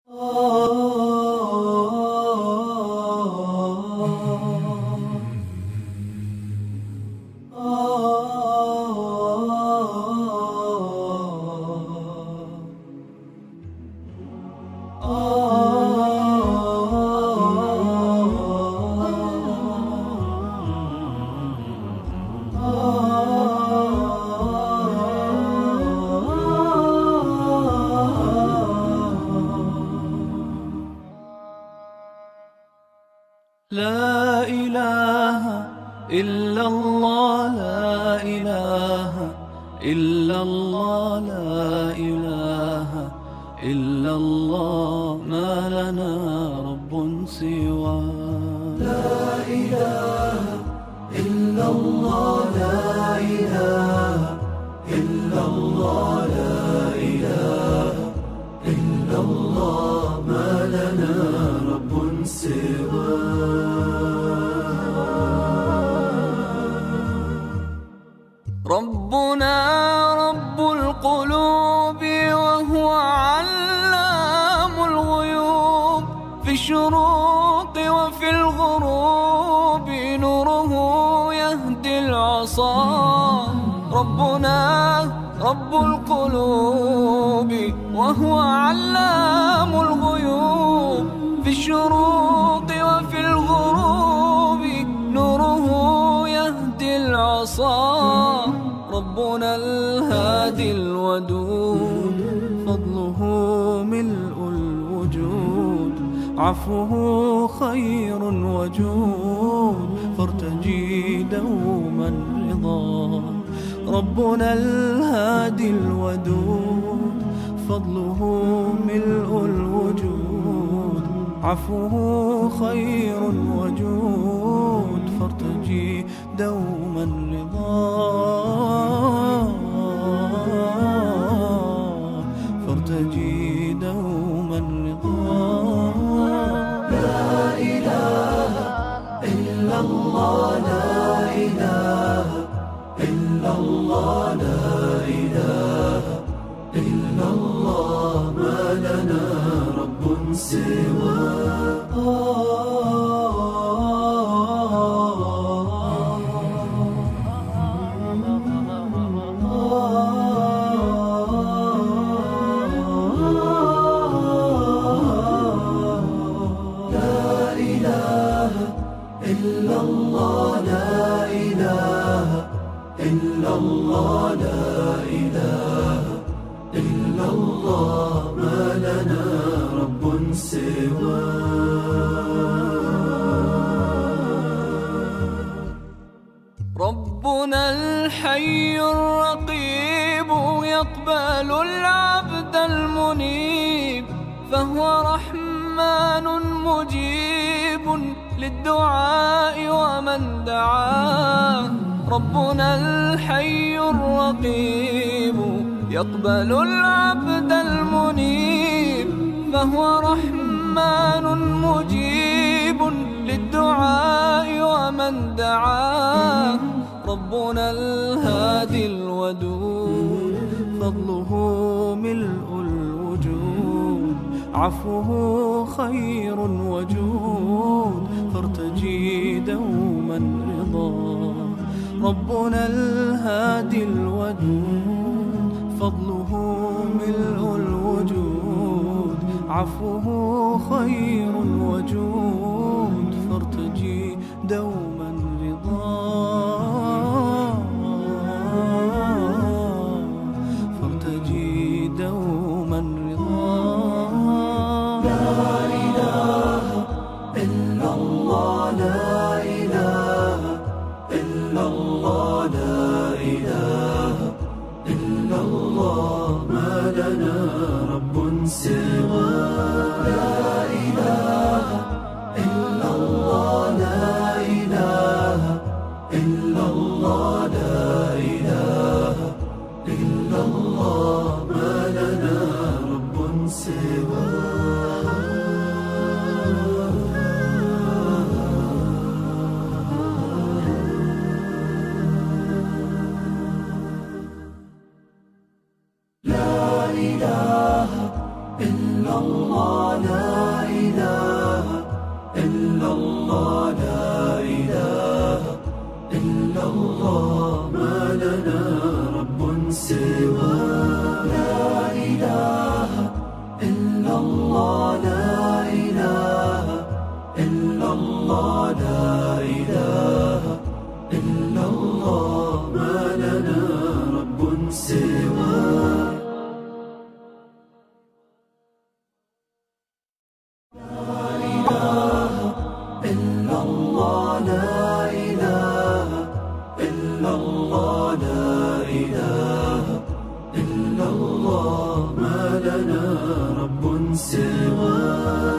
لا إله إلا الله، لا إله إلا الله، لا إله إلا الله، ما لنا رب سوى. لا إله إلا الله، لا إله إلا الله، لا إله إلا الله، ما لنا رب سوى. ربنا رب القلوب وهو علام الغيوب، في الشروق وفي الغروب نوره يهدي العصا. ربنا رب القلوب وهو علام الغيوب، في الشروق وفي الغروب نوره يهدي العصا. ربنا الهادي الودود، فضله ملء الوجود، عفوه خير وجود، فارتجي دوما رضا. ربنا الهادي الودود، فضله ملء الوجود، عفوه خير وجود، فارتجي دوما رضا، فارتجي دوما رضا. لا إله إلا الله، لا إله إلا الله، لا إله إلا الله، ما لنا رب سوى. إلا الله، لا إله إلا الله، لا إله إلا الله، ما لنا رب سوى. ربنا الحي الرقيب يقبل العبد المنيب، فهو رحمن مجيب للدعاء ومن دعاه. ربنا الحي الرقيب يقبل العبد المنيب، فهو رحمن مجيب للدعاء ومن دعاه. ربنا الهادي الودود، فضله ملء الوجود، عفوه خير وجود، فارتجي دوما رضا. ربنا الهادي الودود، فضله ملء الوجود، عفوه خير وجود، فارتجي دوما رضا، فارتجي دوما رضا. لا إله إلا الله، لا إله إلا الله، لا إله إلا الله، ما لنا رب سوى. لا إله إلا الله، لا إله إلا الله، لا إله إلا الله، ما لنا رب سوى. لا إله إلا الله لا إله إلا الله لا إله إلا الله ما لنا رب سوى لا إله إلا الله لا إله إلا الله لا إله إلا الله ما لنا رب سوى إلا الله لا إله إلا الله لا إله إلا الله ما لنا رب سواه